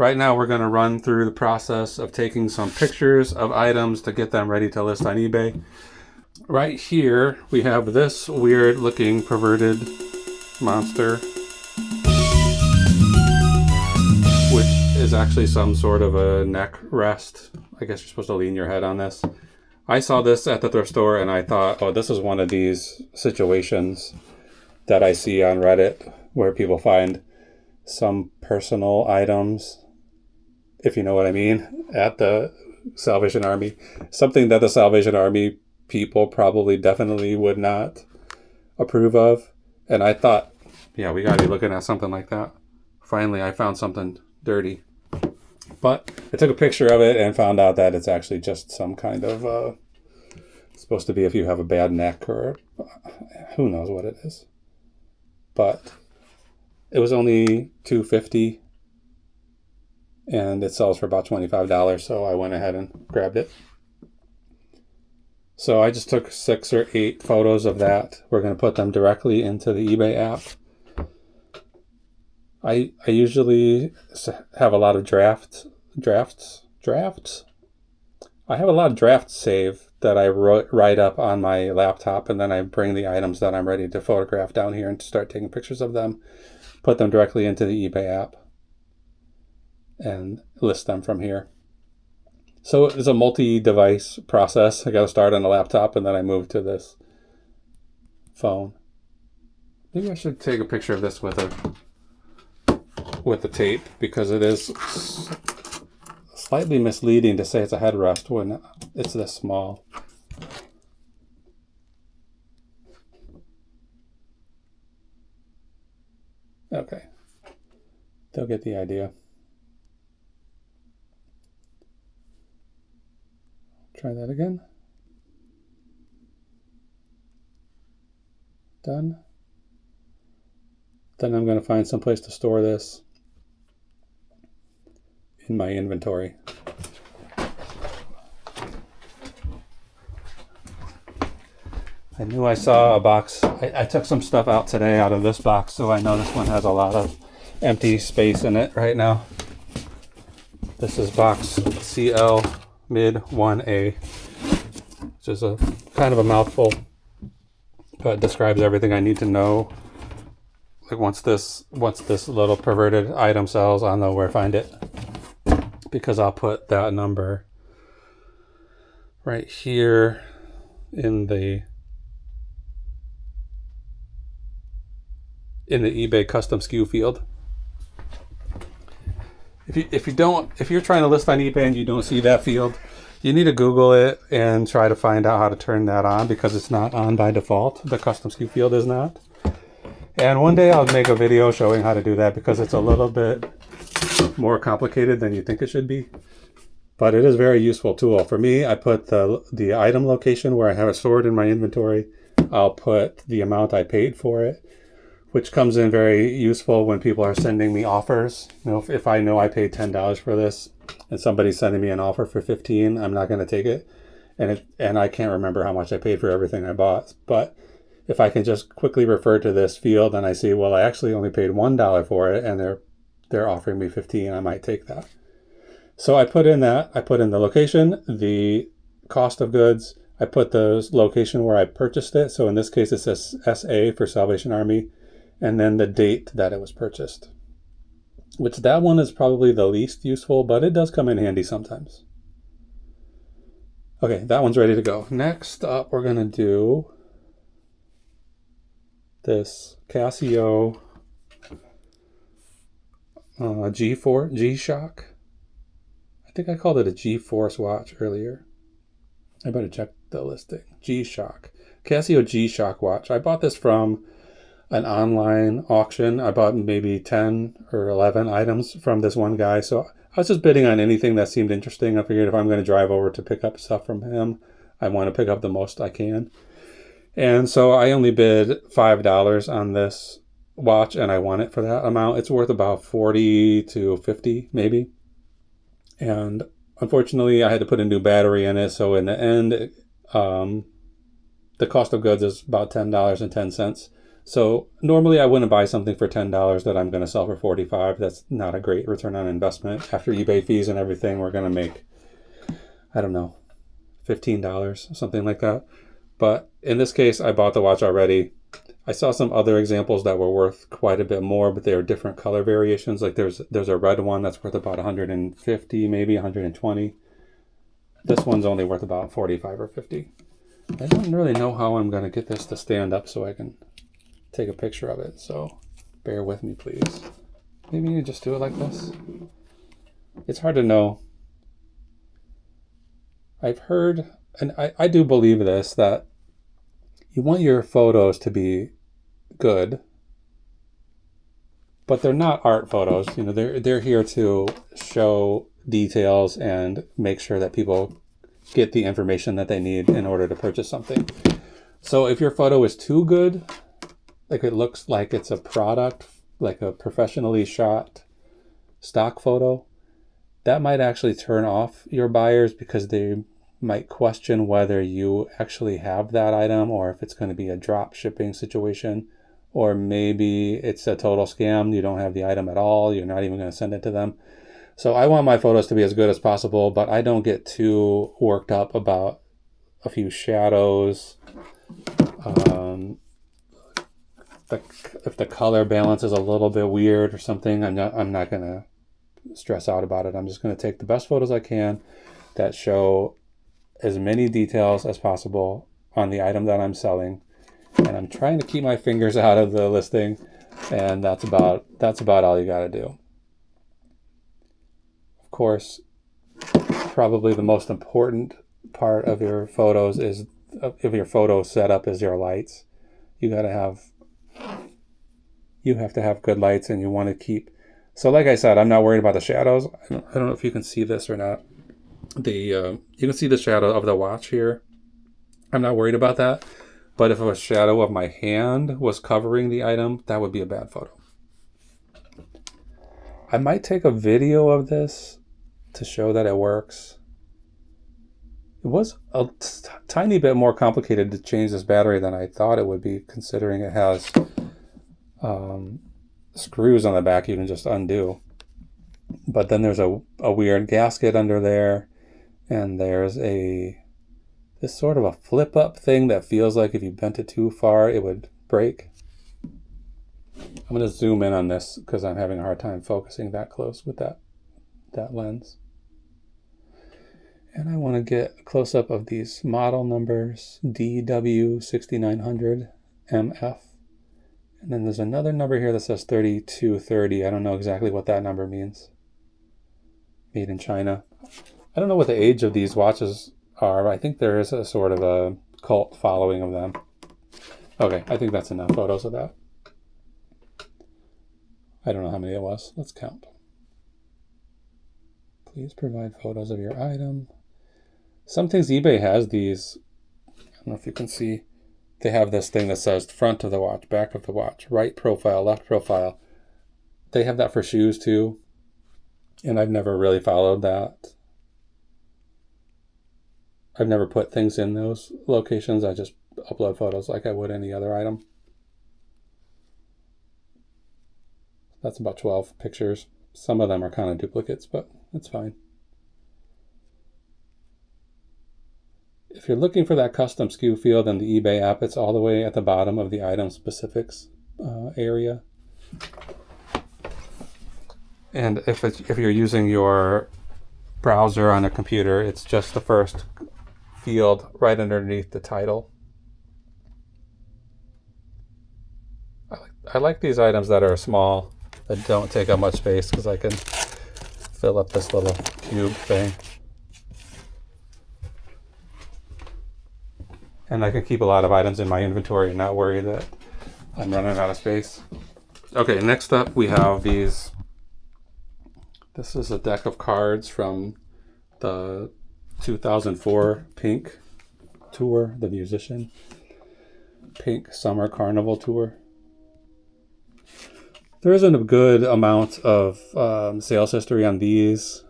right now we're going to run through the process of taking some pictures of items to get them ready to list on eBay. Right here, we have this weird looking perverted monster, which is actually some sort of a neck rest. I guess you're supposed to lean your head on this. I saw this at the thrift store and I thought, oh, this is one of these situations that I see on Reddit where people find some personal items, if you know what I mean, at the Salvation Army. Something that the Salvation Army people probably definitely would not approve of. And I thought, yeah, we got to be looking at something like that. Finally, I found something dirty. But I took a picture of it and found out that it's actually just some kind of, supposed to be if you have a bad neck or who knows what it is. But it was only $2.50 and it sells for about $25. So I went ahead and grabbed it. So I just took 6 or 8 photos of that. We're going to put them directly into the eBay app. I usually have a lot of drafts. I have a lot of drafts saved that I write up on my laptop, and then I bring the items that I'm ready to photograph down here and start taking pictures of them, put them directly into the eBay app, and list them from here. So it's a multi-device process. I got to start on a laptop, and then I move to this phone. Maybe I should take a picture of this with the tape, because it is slightly misleading to say it's a headrest when it's this small. Okay, they'll get the idea. Try that again. Done. Then I'm going to find some place to store this in my inventory. I knew I saw a box. I took some stuff out today out of this box, so I know this one has a lot of empty space in it right now. This is box CL Mid 1A, which is a kind of a mouthful, but describes everything I need to know. Like once this little perverted item sells, I'll know where to find it, because I'll put that number right here in the eBay custom SKU field. If you're trying to list on eBay and you don't see that field, you need to Google it and try to find out how to turn that on, because it's not on by default. The custom SKU field is not. And one day I'll make a video showing how to do that, because it's a little bit more complicated than you think it should be. But it is a very useful tool. For me, I put the item location where I have it stored in my inventory. I'll put the amount I paid for it, which comes in very useful when people are sending me offers. You know, if I know I paid $10 for this and somebody's sending me an offer for $15, I'm not going to take it. And I can't remember how much I paid for everything I bought. But if I can just quickly refer to this field and I see, well, I actually only paid $1 for it and they're offering me $15, I might take that. So I put in that. I put in the location, the cost of goods. I put the location where I purchased it. So in this case, it says SA for Salvation Army, and then the date that it was purchased, which that one is probably the least useful, but it does come in handy sometimes. Okay, that one's ready to go. Next up, we're going to do this Casio G-Shock. I think I called it a G-Force watch earlier. I better check the listing. G-Shock. Casio G-Shock watch. I bought this from an online auction. I bought maybe 10 or 11 items from this one guy. So I was just bidding on anything that seemed interesting. I figured if I'm going to drive over to pick up stuff from him, I want to pick up the most I can. And so I only bid $5 on this watch, and I won it for that amount. It's worth about $40 to $50 maybe. And unfortunately, I had to put a new battery in it. So in the end, the cost of goods is about $10.10. So normally I wouldn't buy something for $10 that I'm going to sell for 45. That's not a great return on investment. After eBay fees and everything, we're going to make, I don't know, $15, something like that. But in this case, I bought the watch already. I saw some other examples that were worth quite a bit more, but they are different color variations. Like there's a red one that's worth about 150, maybe 120. This one's only worth about 45 or 50. I don't really know how I'm going to get this to stand up so I can take a picture of it. So bear with me, please. Maybe you just do it like this. It's hard to know. I've heard, and I do believe this, that you want your photos to be good, but they're not art photos. You know, they're here to show details and make sure that people get the information that they need in order to purchase something. So if your photo is too good, like it looks like it's a product, like a professionally shot stock photo, that might actually turn off your buyers because they might question whether you actually have that item or if it's going to be a drop shipping situation, or maybe it's a total scam. You don't have the item at all. You're not even going to send it to them. So I want my photos to be as good as possible, but I don't get too worked up about a few shadows. If the color balance is a little bit weird or something, I'm not going to stress out about it. I'm just going to take the best photos I can that show as many details as possible on the item that I'm selling, and I'm trying to keep my fingers out of the listing, and that's about all you got to do. Of course, probably the most important part of your photos is, if your photo setup is your lights. You have to have good lights, and you want to keep. So like I said, I'm not worried about the shadows. I don't know if you can see this or not. You can see the shadow of the watch here. I'm not worried about that. But if a shadow of my hand was covering the item, that would be a bad photo. I might take a video of this to show that it works. It was a tiny bit more complicated to change this battery than I thought it would be, considering it has screws on the back you can just undo. But then there's a weird gasket under there, and there's this sort of a flip up thing that feels like if you bent it too far it would break. I'm going to zoom in on this because I'm having a hard time focusing that close with that lens. And I want to get a close up of these model numbers, DW6900MF. And then there's another number here that says 3230. I don't know exactly what that number means. Made in China. I don't know what the age of these watches are. I think there is a sort of a cult following of them. Okay, I think that's enough photos of that. I don't know how many it was. Let's count. Please provide photos of your item. Some things eBay has these. I don't know if you can see. They have this thing that says front of the watch, back of the watch, right profile, left profile. They have that for shoes too. And I've never really followed that. I've never put things in those locations. I just upload photos like I would any other item. That's about 12 pictures. Some of them are kind of duplicates, but it's fine. If you're looking for that custom SKU field in the eBay app, it's all the way at the bottom of the item specifics area. And if you're using your browser on a computer, it's just the first field right underneath the title. I like these items that are small, that don't take up much space, because I can fill up this little cube thing. And I can keep a lot of items in my inventory and not worry that I'm running out of space. Okay, next up we have these. This is a deck of cards from the 2004 Pink tour, the musician. Pink Summer Carnival tour. There isn't a good amount of sales history on these.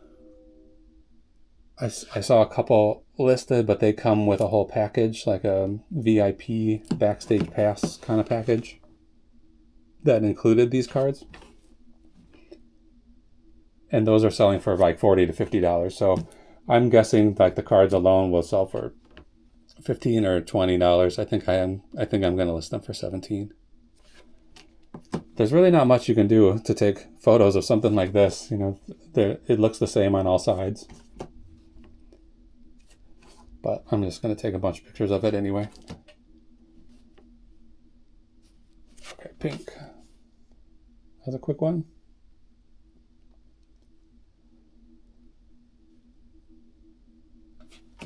I saw a couple listed, but they come with a whole package, like a VIP backstage pass kind of package. that included these cards. And those are selling for like $40 to $50. So I'm guessing like the cards alone will sell for $15 or $20. I think I'm going to list them for $17. There's really not much you can do to take photos of something like this. You know, it looks the same on all sides. But I'm just going to take a bunch of pictures of it anyway. Okay, pink. That's a quick one.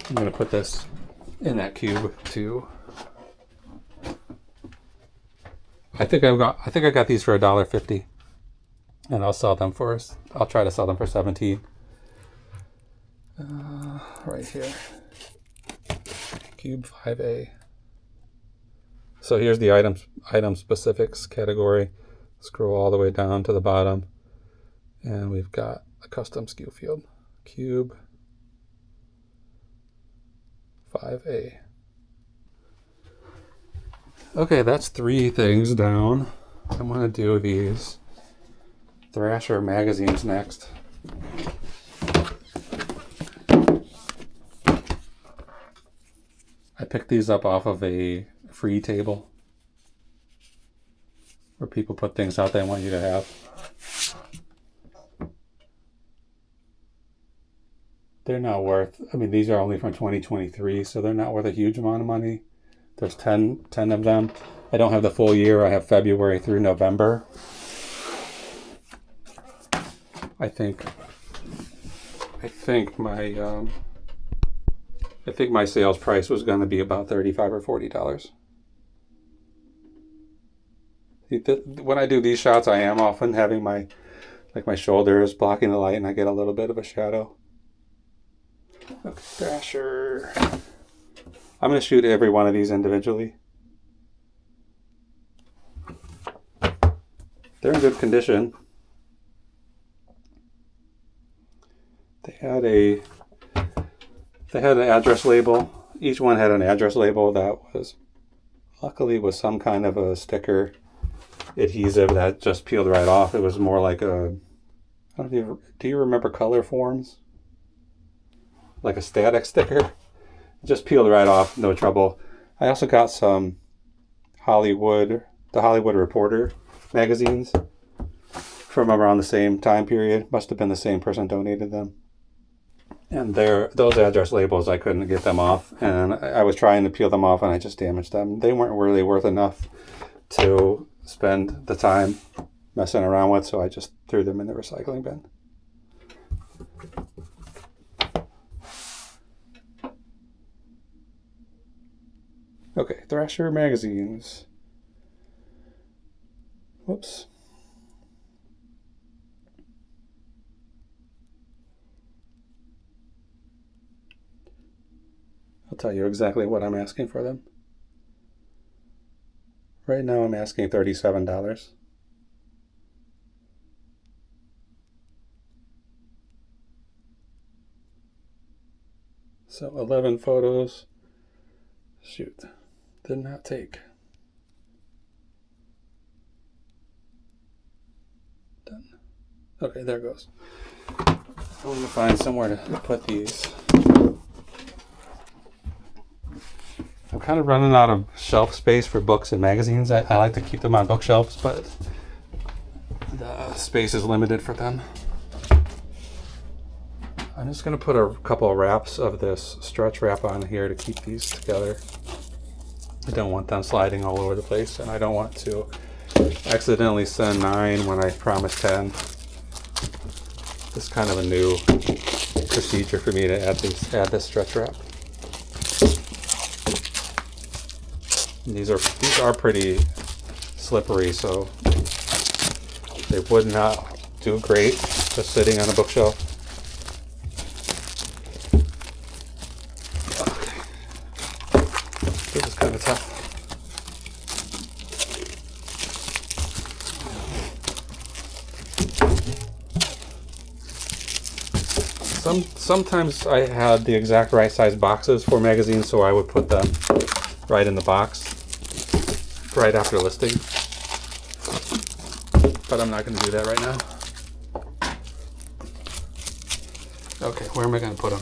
I'm going to put this in that cube too. I think I got these for $1.50, and I'll try to sell them for $17. Right here, cube 5A. So here's the item specifics category. Scroll all the way down to the bottom, and we've got a custom SKU field, cube 5A. Okay, that's 3 things down. I'm going to do these Thrasher magazines next. I picked these up off of a free table where people put things out they want you to have. They're not worth, these are only from 2023, so they're not worth a huge amount of money. There's 10 of them. I don't have the full year. I have February through November. I think my sales price was going to be about $35 or $40. When I do these shots, I am often having my shoulders blocking the light, and I get a little bit of a shadow. Okay, Thrasher. I'm going to shoot every one of these individually. They're in good condition. They had an address label. Each one had an address label that luckily was some kind of a sticker adhesive that just peeled right off. It was more like do you remember color forms? Like a static sticker. Just peeled right off, no trouble. I also got some the Hollywood Reporter magazines from around the same time period. Must have been the same person donated them. And those address labels, I couldn't get them off. And I was trying to peel them off, and I just damaged them. They weren't really worth enough to spend the time messing around with, so I just threw them in the recycling bin. Okay, Thrasher magazines. Whoops. I'll tell you exactly what I'm asking for them. Right now I'm asking $37. So 11 photos. Shoot. Did not take. Done. Okay, there it goes. I'm going to find somewhere to put these. I'm kind of running out of shelf space for books and magazines. I like to keep them on bookshelves, but the space is limited for them. I'm just going to put a couple of wraps of this stretch wrap on here to keep these together. I don't want them sliding all over the place, and I don't want to accidentally send 9 when I promised 10. This is kind of a new procedure for me to add this stretch wrap. And these are pretty slippery, so they would not do great just sitting on a bookshelf. This is kind of tough. Sometimes I had the exact right size boxes for magazines, so I would put them right in the box right after listing. but I'm not going to do that right now. Okay, where am I going to put them?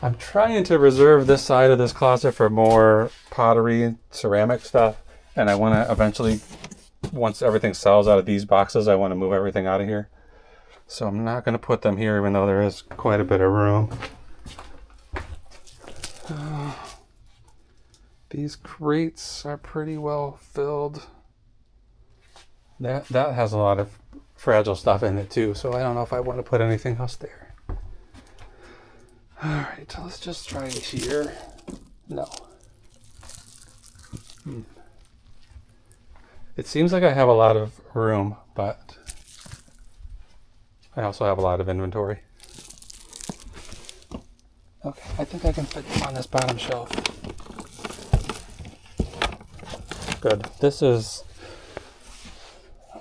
I'm trying to reserve this side of this closet for more pottery and ceramic stuff. And I want to eventually, once everything sells out of these boxes, I want to move everything out of here. So I'm not going to put them here, even though there is quite a bit of room. These crates are pretty well filled. That has a lot of fragile stuff in it too, so I don't know if I want to put anything else there. Alright, so let's just try here. No. It seems like I have a lot of room, but I also have a lot of inventory. Okay, I think I can fit them on this bottom shelf. Good. This is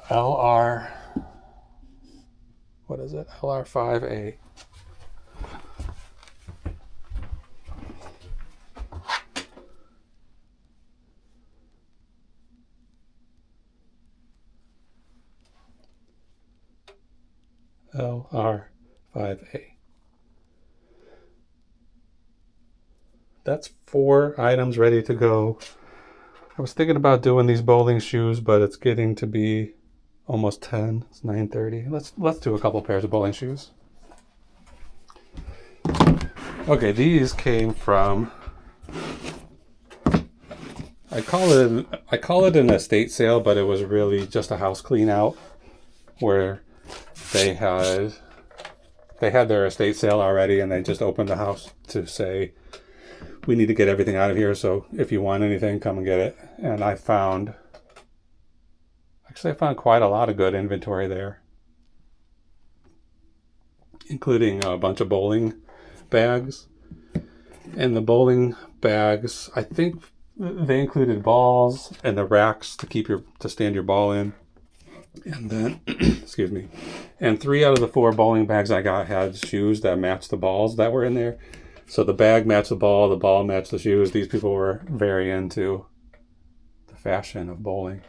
LR, what is it? LR5A. LR5A. That's 4 items ready to go. I was thinking about doing these bowling shoes, but it's getting to be almost 10. It's 9:30. Let's do a couple pairs of bowling shoes. Okay, these came from, I call it an estate sale, but it was really just a house clean out where they had their estate sale already, and they just opened the house to say, we need to get everything out of here, so if you want anything, come and get it. And I found quite a lot of good inventory there, including a bunch of bowling bags. And the bowling bags, I think they included balls and the racks to stand your ball in. And then, excuse me, and 3 out of the 4 bowling bags I got had shoes that matched the balls that were in there. So the bag matched the ball matched the shoes. These people were very into the fashion of bowling.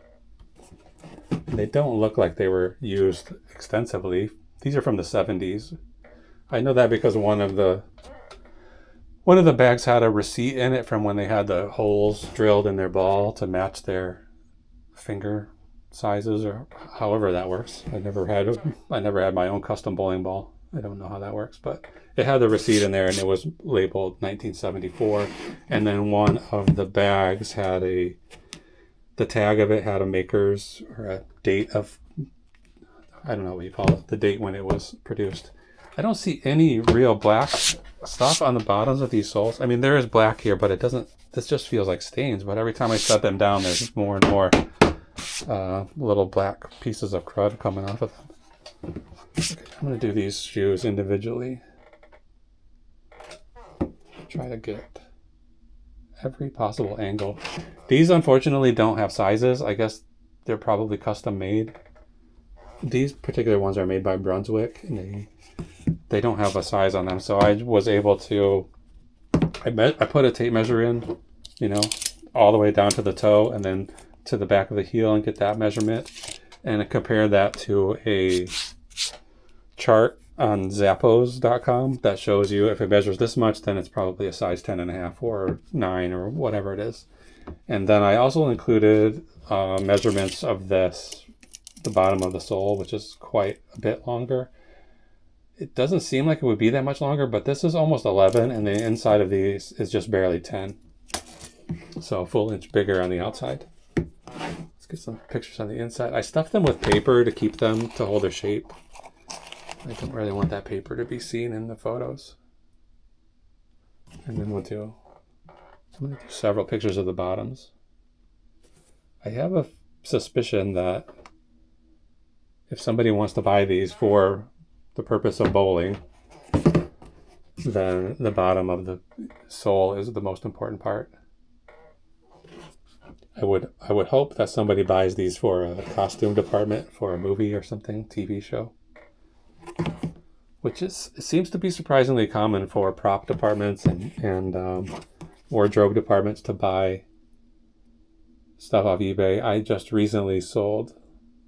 They don't look like they were used extensively. These are from the 70s. I know that because one of the bags had a receipt in it from when they had the holes drilled in their ball to match their finger sizes, or however that works. I never had my own custom bowling ball. I don't know how that works, but it had the receipt in there and it was labeled 1974. And then one of the bags had the tag of it had a maker's or a date of, I don't know what you call it, the date when it was produced. I don't see any real black stuff on the bottoms of these soles. I mean, there is black here, but this just feels like stains. But every time I set them down, there's more and more little black pieces of crud coming off of them. Okay, I'm going to do these shoes individually. Try to get every possible angle. These unfortunately don't have sizes. I guess they're probably custom made. These particular ones are made by Brunswick, and they don't have a size on them. So I was able to, I put a tape measure in, all the way down to the toe and then to the back of the heel and get that measurement, and I compare that to a chart on Zappos.com that shows you if it measures this much, then it's probably a size 10.5 or 9 or whatever it is. And then I also included measurements of the bottom of the sole, which is quite a bit longer. It doesn't seem like it would be that much longer, but this is almost 11 and the inside of these is just barely 10. So a full inch bigger on the outside. Let's get some pictures on the inside. I stuffed them with paper to hold their shape. I don't really want that paper to be seen in the photos. And then I'm going to do several pictures of the bottoms. I have a suspicion that if somebody wants to buy these for the purpose of bowling, then the bottom of the sole is the most important part. I would hope that somebody buys these for a costume department for a movie or something, TV show. It seems to be surprisingly common for prop departments and wardrobe departments to buy stuff off eBay. I just recently sold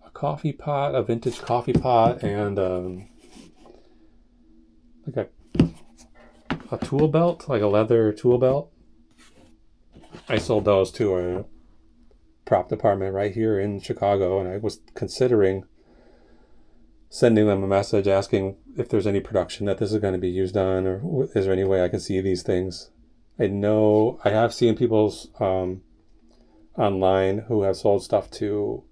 a coffee pot, a vintage coffee pot, and like a tool belt, like a leather tool belt. I sold those to a prop department right here in Chicago, and I was considering sending them a message asking if there's any production that this is going to be used on, or is there any way I can see these things. I know I have seen people's online who have sold stuff to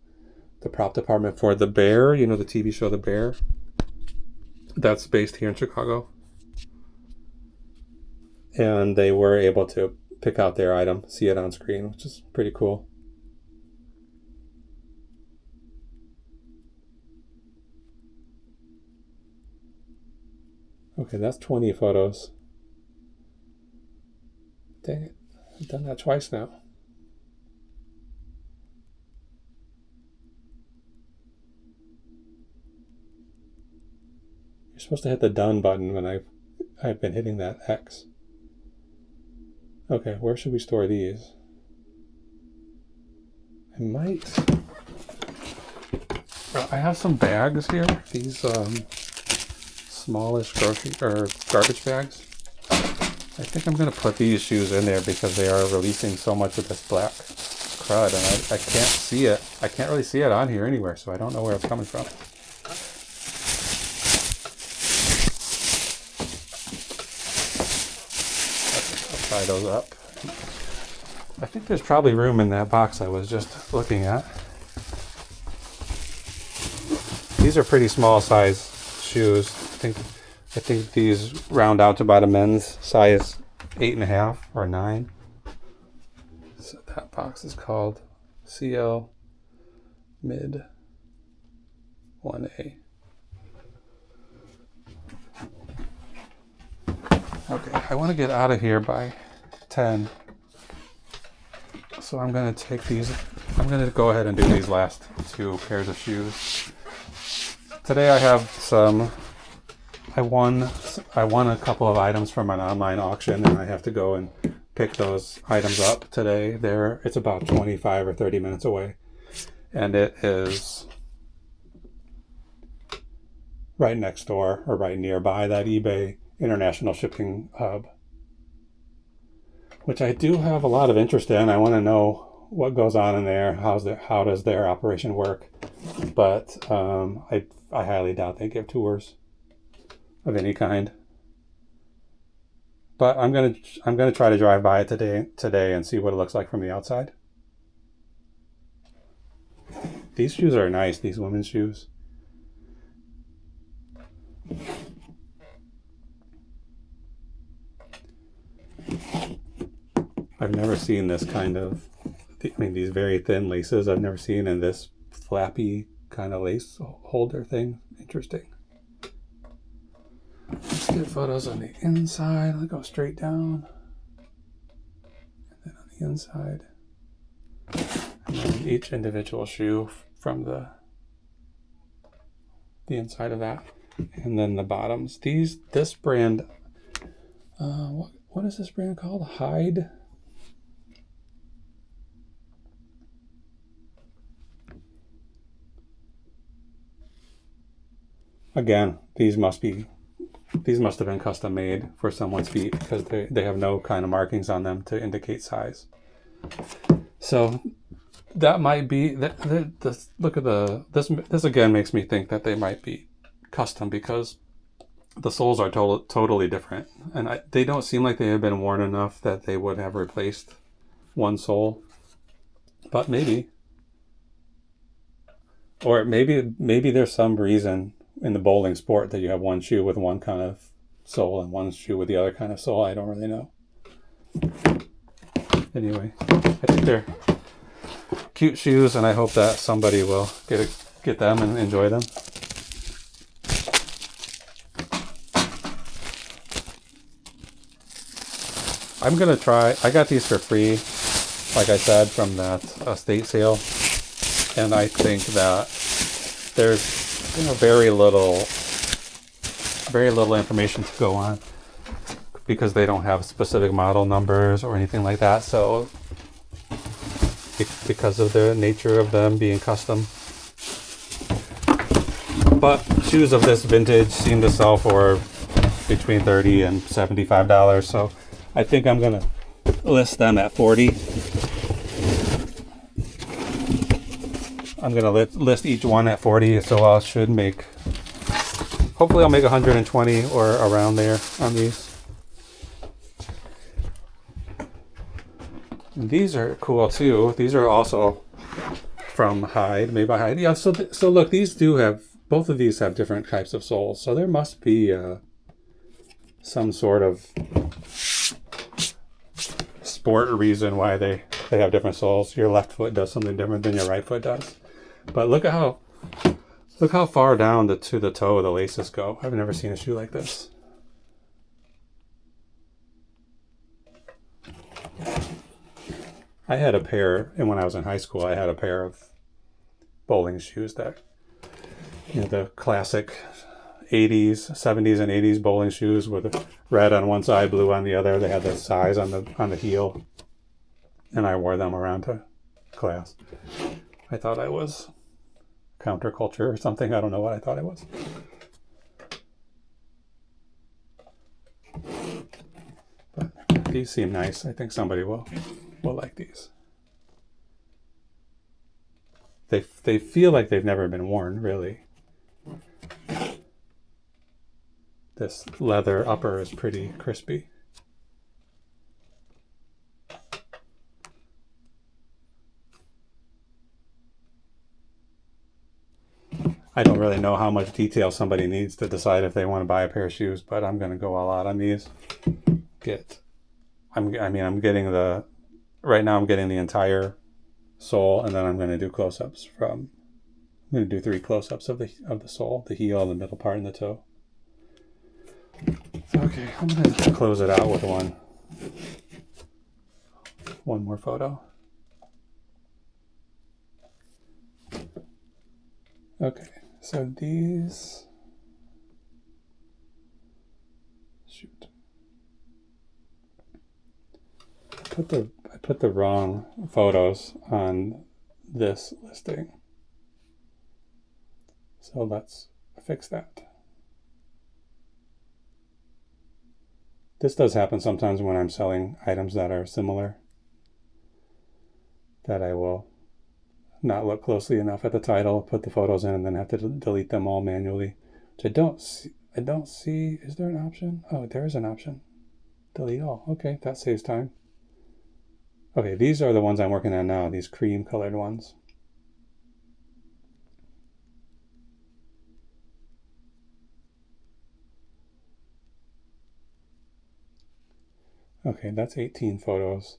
the prop department for The Bear, you know, the TV show The Bear. That's based here in Chicago. And they were able to pick out their item, see it on screen, which is pretty cool. Okay, that's 20 photos. Dang it, I've done that twice now. You're supposed to hit the done button when I've been hitting that X. Okay, where should we store these? I might. I have some bags here. These smallish grocery or garbage bags. I think I'm gonna put these shoes in there because they are releasing so much of this black crud, and I can't see it. I can't really see it on here anywhere, so I don't know where it's coming from. I'll tie those up. I think there's probably room in that box I was just looking at. These are pretty small size shoes. I think these round out to about a men's size 8.5 or 9. So that box is called CL Mid 1A. Okay, I want to get out of here by 10. So I'm going to take these. I'm going to go ahead and do these last 2 pairs of shoes. Today I have some. I won a couple of items from an online auction, and I have to go and pick those items up today. It's about 25 or 30 minutes away, and it is right next door or right nearby that eBay international shipping hub, which I do have a lot of interest in. I want to know what goes on in there. How does their operation work? But I highly doubt they give tours of any kind. But I'm gonna try to drive by it today and see what it looks like from the outside. These shoes are nice, these women's shoes. I've never seen this kind of, these very thin laces I've never seen, in this flappy kind of lace holder thing. Interesting. Let's get photos on the inside. I'll go straight down. And then on the inside. And then each individual shoe from the inside of that. And then the bottoms. This brand, what is this brand called? Hyde? Again, these must have been custom made for someone's feet, because they have no kind of markings on them to indicate size. So that might be this. Look at this again makes me think that they might be custom, because the soles are totally different, and they don't seem like they have been worn enough that they would have replaced one sole. But maybe, or maybe there's some reason in the bowling sport that you have one shoe with one kind of sole and one shoe with the other kind of sole. I don't really know. Anyway, I think they're cute shoes, and I hope that somebody will get them and enjoy them. I'm gonna try. I got these for free, like I said, from that estate sale, and I think that there's very little information to go on, because they don't have specific model numbers or anything like that. So because of the nature of them being custom. But shoes of this vintage seem to sell for between $30 and $75, so I think I'm gonna list them at $40. I'm gonna list each one at $40, so I should make, hopefully I'll make 120 or around there on these. And these are cool too. These are also from Hyde, made by Hyde. Yeah, so look, these do have, both of these have different types of soles, so there must be some sort of sport reason why they have different soles. Your left foot does something different than your right foot does. But look how far down to the toe the laces go. I've never seen a shoe like this. I had a pair, and when I was in high school, I had a pair of bowling shoes that, the classic 80s, 70s, and 80s bowling shoes with red on one side, blue on the other. They had the size on the heel, and I wore them around to class. I thought I was counterculture or something. I don't know what I thought I was. But these seem nice. I think somebody will like these. They feel like they've never been worn, really. This leather upper is pretty crispy. I don't really know how much detail somebody needs to decide if they want to buy a pair of shoes, but I'm going to go all out on these. I'm getting right now I'm getting the entire sole, and then I'm going to do close-ups I'm going to do 3 close-ups of the sole, the heel, the middle part, and the toe. Okay, I'm going to close it out with one more photo. Okay, so these, I put the wrong photos on this listing. So let's fix that. This does happen sometimes when I'm selling items that are similar, that I will not look closely enough at the title, put the photos in, and then have to delete them all manually, which I don't see. Is there an option? Oh, there is an option. Delete all. Okay, that saves time. Okay, these are the ones I'm working on now, these cream colored ones. Okay, that's 18 photos.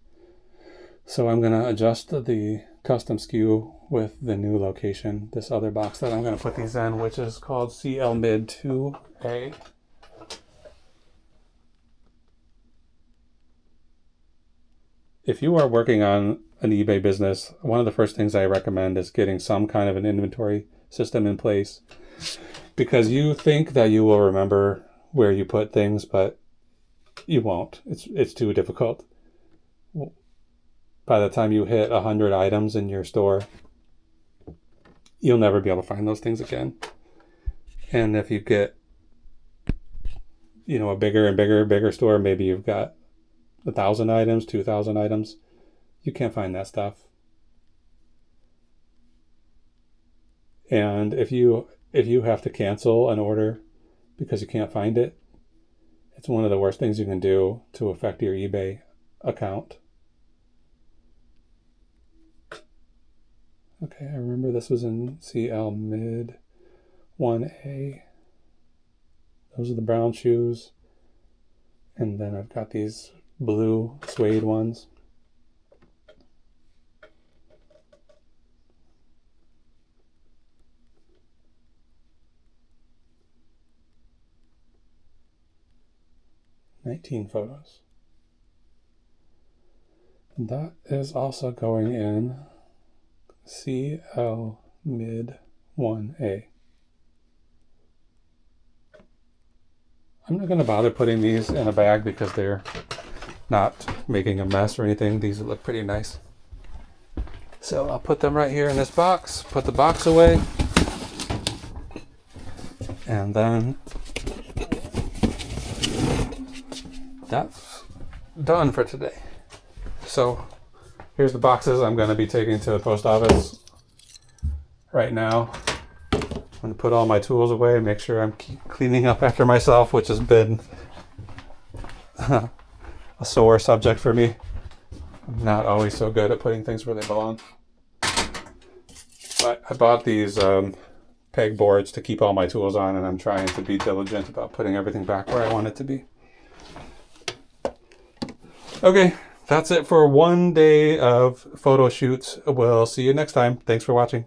So I'm going to adjust the custom SKU with the new location, this other box that I'm going to put these in, which is called CL Mid 2A. If you are working on an eBay business, one of the first things I recommend is getting some kind of an inventory system in place, because you think that you will remember where you put things, but you won't. It's too difficult. By the time you hit 100 items in your store, you'll never be able to find those things again. And if you get, a bigger and bigger store, maybe you've got 1,000 items, 2,000 items, you can't find that stuff. And if you have to cancel an order because you can't find it, it's one of the worst things you can do to affect your eBay account. Okay, I remember this was in CL Mid 1A. Those are the brown shoes. And then I've got these blue suede ones. $19 photos. And that is also going in CL Mid 1A. I'm not going to bother putting these in a bag because they're not making a mess or anything. These look pretty nice. So I'll put them right here in this box, put the box away, and then that's done for today. So here's the boxes I'm going to be taking to the post office right now. I'm going to put all my tools away, make sure I'm cleaning up after myself, which has been a sore subject for me. I'm not always so good at putting things where they belong. But I bought these peg boards to keep all my tools on, and I'm trying to be diligent about putting everything back where I want it to be. Okay, that's it for one day of photo shoots. We'll see you next time. Thanks for watching.